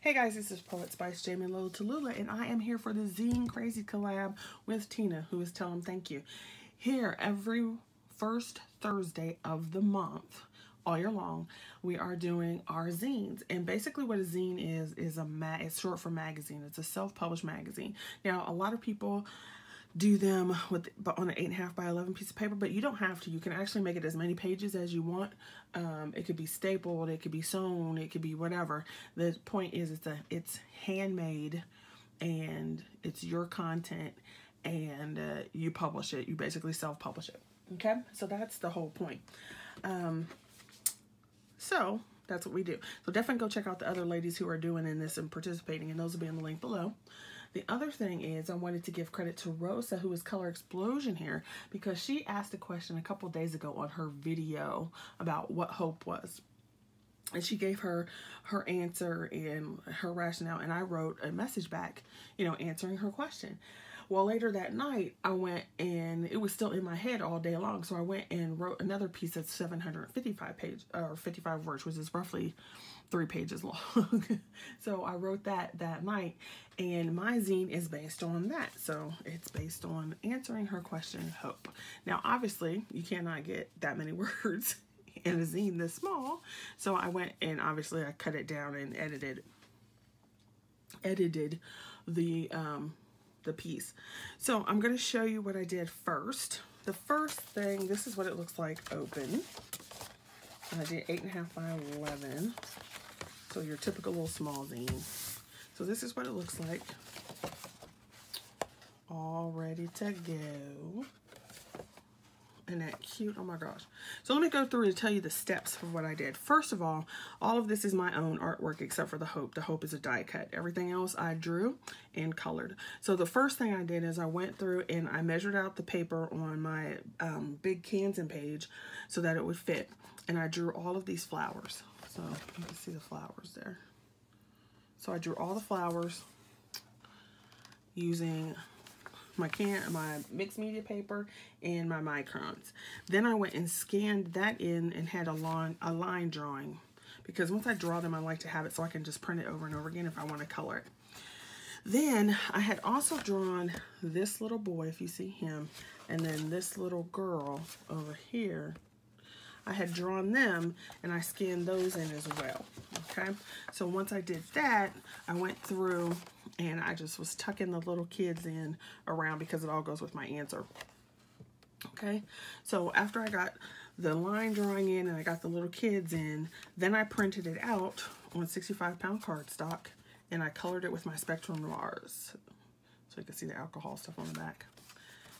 Hey guys, this is Poet Spice Jamie Lola Tallulah, and I am here for the Zine Crazy collab with Tina, who is Tellhimthanku. Here, every first Thursday of the month, all year long, we are doing our zines. And basically what a zine is it's short for magazine. It's a self-published magazine. Now, a lot of people do them on an 8.5 by 11 piece of paper, but you don't have to. You can actually make it as many pages as you want. It could be stapled, it could be sewn, it could be whatever. The point is it's handmade and it's your content, and you publish it. You basically self-publish it. Okay, so that's the whole point. So that's what we do. So definitely go check out the other ladies who are doing in this and participating, and those will be in the link below. The other thing is I wanted to give credit to Rosa, who is Color Explosion here, because she asked a question a couple days ago on her video about what hope was. And she gave her answer and her rationale, and I wrote a message back, answering her question. Well, later that night, I went and it was still in my head all day long, so I went and wrote another piece that's 55 words, which is roughly 3 pages long. So I wrote that night, and my zine is based on that. So it's based on answering her question, hope. Now, obviously, you cannot get that many words in a zine this small, so I went and obviously I cut it down and edited the piece. So I'm going to show you what I did first. The first thing, this is what it looks like open. I did 8.5 by 11. So your typical little small zine. So this is what it looks like. All ready to go. Isn't that cute? Oh my gosh. So let me go through and tell you the steps for what I did. First of all of this is my own artwork except for the hope. The hope is a die cut. Everything else I drew and colored. So the first thing I did is I went through and I measured out the paper on my big Canson page so that it would fit. And I drew all of these flowers. So you can see the flowers there. So I drew all the flowers using my mixed media paper and my microns. Then I went and scanned that in and had a line drawing, because once I draw them I like to have it so I can just print it over and over again if I want to color it. Then I had also drawn this little boy, if you see him, and then this little girl over here. I had drawn them and I scanned those in as well. Okay, so once I did that, I went through and I just was tucking the little kids in around because it all goes with my answer. Okay, so after I got the line drawing in and I got the little kids in, then I printed it out on 65-pound cardstock and I colored it with my Spectrum Noirs. So you can see the alcohol stuff on the back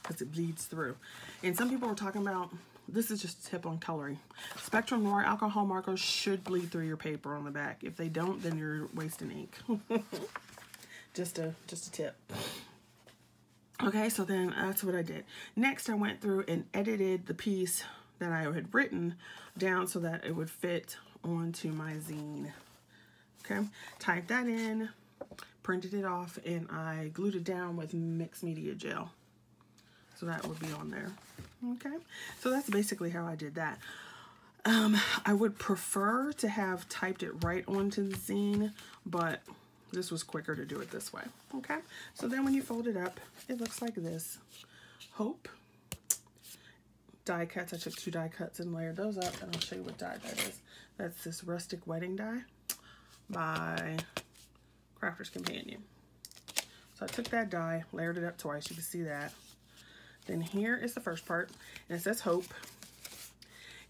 because it bleeds through. And some people were talking about, this is just a tip on coloring. Spectrum Noir alcohol markers should bleed through your paper on the back. If they don't, then you're wasting ink. Just a tip. Okay, so then that's what I did. Next, I went through and edited the piece that I had written down so that it would fit onto my zine. Okay, typed that in, printed it off, and I glued it down with mixed media gel. So that would be on there. Okay, so that's basically how I did that. I would prefer to have typed it right onto the zine, but this was quicker to do it this way. Okay, so then when you fold it up, it looks like this. Hope. Die cuts. I took 2 die cuts and layered those up, and I'll show you what die that is. That's this Rustic Wedding Die by Crafter's Companion. So I took that die, layered it up twice. You can see that. Then here is the first part, and it says hope.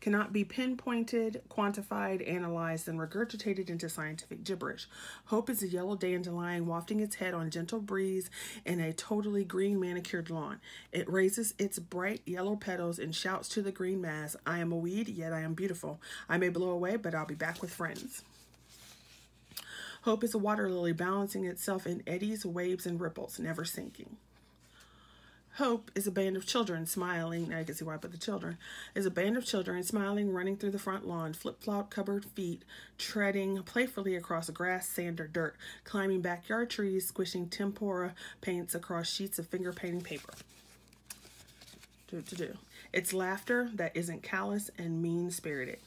Cannot be pinpointed, quantified, analyzed, and regurgitated into scientific gibberish. Hope is a yellow dandelion wafting its head on gentle breeze in a totally green manicured lawn. It raises its bright yellow petals and shouts to the green mass, I am a weed, yet I am beautiful. I may blow away, but I'll be back with friends. Hope is a water lily balancing itself in eddies, waves, and ripples, never sinking. Hope is a band of children smiling. Now you can see why I put the children. Is a band of children smiling, running through the front lawn, flip-flop covered feet, treading playfully across grass, sand, or dirt, climbing backyard trees, squishing tempera paints across sheets of finger painting paper. It's laughter that isn't callous and mean-spirited.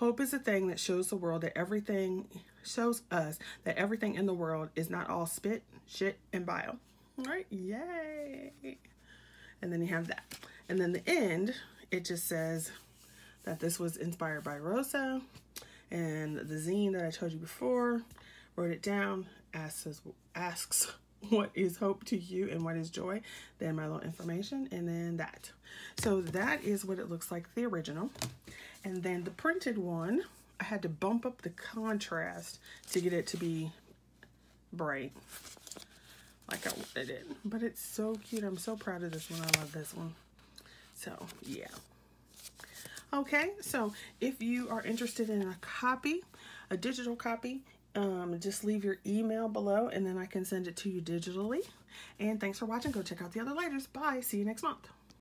Hope is a thing that shows the world that everything, shows us that everything in the world is not all spit, shit, and bile. All right, yay. And then you have that. And then the end, it just says that this was inspired by Rosa, and the zine that I told you before, wrote it down, asks what is hope to you and what is joy, then my little information, and then that. So that is what it looks like, the original. And then the printed one, I had to bump up the contrast to get it to be bright like I wanted it. But it's so cute. I'm so proud of this one. I love this one. So yeah. Okay, so if you are interested in a copy, a digital copy, just leave your email below and then I can send it to you digitally. And thanks for watching. Go check out the other lighters. Bye. See you next month.